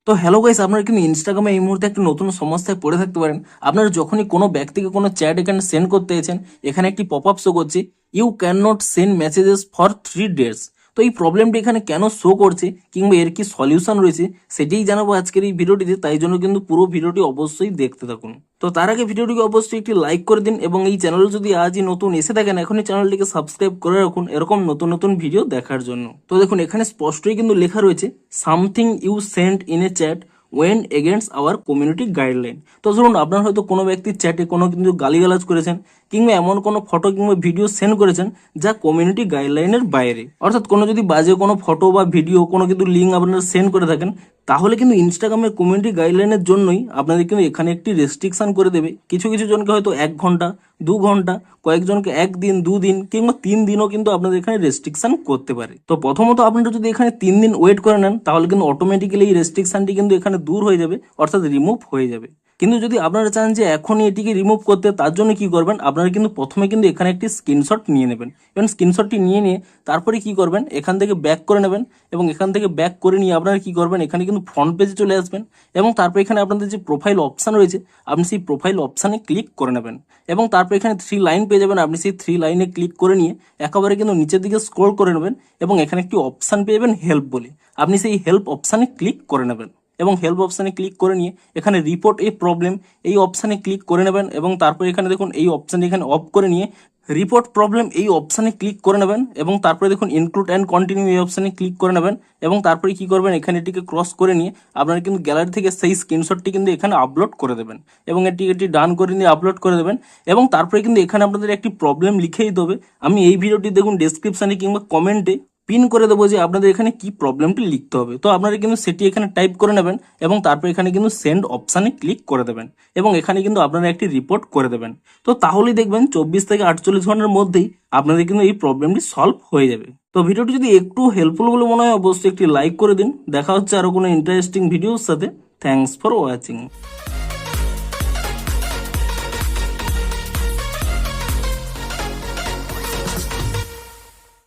তো hello guys, আপনারা কিন্তু ইনস্টাগ্রামে এই মুহূর্তে একটা নতুন সমস্যায় পড়ে থাকতে পারেন। আপনারা যখনই কোনো ব্যক্তিকে কোনো চ্যাট এখানে সেন্ড করতে চাইছেন, এখানে একটি পপ আপ শো করছে, you can not send messages for 3 days। তো এই প্রবলেমটি এখানে কেন শো করছে কিংবা এর কি সলিউশন রয়েছে সেটাই জানাবো আজকের এই ভিডিওটিতে। তাই জন্য কিন্তু পুরো ভিডিওটি অবশ্যই দেখতে থাকুন। তো তার আগে ভিডিওটিকে অবশ্যই একটি লাইক করে দিন এবং এই চ্যানেল যদি আজই নতুন এসে থাকেন এখনই চ্যানেলটিকে সাবস্ক্রাইব করে রাখুন এরকম নতুন নতুন ভিডিও দেখার জন্য। তো দেখুন এখানে স্পষ্টই কিন্তু লেখা রয়েছে something you send in a chat went against our community guideline. তো ধরুন আপনার হয়তো কোনো ব্যক্তির চ্যাটে কোনো কিন্তু গালিগালাজ করেছেন কিংবা এমন কোনো ফটো কিংবা ভিডিও সেন্ড করেছেন যা কমিউনিটি গাইডলাইনের বাইরে, অর্থাৎ কোনো যদি বাজে কোনো ফটো বা ভিডিও কোনো কিন্তু লিঙ্ক আপনারা সেন্ড করে থাকেন তাহলে কিন্তু ইনস্টাগ্রামের কমিউনিটি গাইডলাইনের জন্যই আপনাদের কিন্তু এখানে একটি রেস্ট্রিকশন করে দেবে। কিছু কিছু জনকে হয়তো 1 ঘন্টা 2 ঘন্টা, কয়েকজনকে 1 দিন 2 দিন কিংবা 3 দিনও কিন্তু আপনাদের এখানে রেস্ট্রিকশন করতে পারে। তো প্রথমত আপনারা যদি এখানে 3 দিন ওয়েট করে নেন তাহলে কিন্তু অটোমেটিক্যালি এই রেস্ট্রিকশনটি কিন্তু এখানে দূর হয়ে যাবে, অর্থাৎ রিমুভ হয়ে যাবে। কিন্তু যদি আপনারা চান যে এখনই এটিকে রিমুভ করতে, তার জন্য কি করবেন, আপনারা কিন্তু প্রথমে কিন্তু এখানে একটি স্ক্রিনশট নিয়ে নেবেন এবং স্ক্রিনশটটি নিয়ে নিয়ে তারপরে কি করবেন, এখান থেকে ব্যাক করে নেবেন এবং এখান থেকে ব্যাক করে নিয়ে আপনারা কি করবেন, এখানে কিন্তু ফ্রন্ট পেজে চলে আসবেন এবং তারপর এখানে আপনাদের যে প্রোফাইল অপশান রয়েছে আপনি সেই প্রোফাইল অপশানে ক্লিক করে নেবেন এবং তারপর এখানে 3 লাইন পেয়ে যাবেন। আপনি সেই 3 লাইনে ক্লিক করে নিয়ে একেবারে কিন্তু নিচের দিকে স্ক্রল করে নেবেন এবং এখানে একটি অপশান পেয়ে যাবেন হেল্প বলে। আপনি সেই হেল্প অপশানে ক্লিক করে নেবেন এবং হেল্প অপশানে ক্লিক করে নিয়ে এখানে রিপোর্ট এ প্রবলেম এই অপশানে ক্লিক করে নেবেন এবং তারপর এখানে দেখুন এই অপশানটি এখানে অফ করে নিয়ে রিপোর্ট প্রবলেম এই অপশানে ক্লিক করে নেবেন এবং তারপরে দেখুন ইনক্লুড অ্যান্ড কন্টিনিউ এই অপশানে ক্লিক করে নেবেন এবং তারপরে কি করবেন, এখানে এটিকে ক্রস করে নিয়ে আপনারা কিন্তু গ্যালারি থেকে সেই স্ক্রিনশটটি কিন্তু এখানে আপলোড করে দেবেন এবং এটি ডান করে নিয়ে আপলোড করে দেবেন এবং তারপরে কিন্তু এখানে আপনাদের একটি প্রবলেম লিখে দিতে হবে। আমি এই ভিডিওটি দেখুন ডেসক্রিপশানে কিংবা কমেন্টে পিন করে দেবো যে আপনাদের এখানে কি প্রবলেমটি লিখতে হবে। তো আপনারা কিন্তু সেটি এখানে টাইপ করে নেবেন এবং তারপর এখানে কিন্তু সেন্ড অপশানে ক্লিক করে দেবেন এবং এখানে কিন্তু আপনারা একটি রিপোর্ট করে দেবেন। তো তাহলেই দেখবেন 24 থেকে 48 ঘন্টার মধ্যেই আপনাদের কিন্তু এই প্রবলেমটি সলভ হয়ে যাবে। তো ভিডিওটি যদি একটু হেল্পফুল বলে মনে হয় অবশ্যই একটি লাইক করে দিন। দেখা হচ্ছে আরো কোনো ইন্টারেস্টিং ভিডিওর সাথে। Thanks for watching.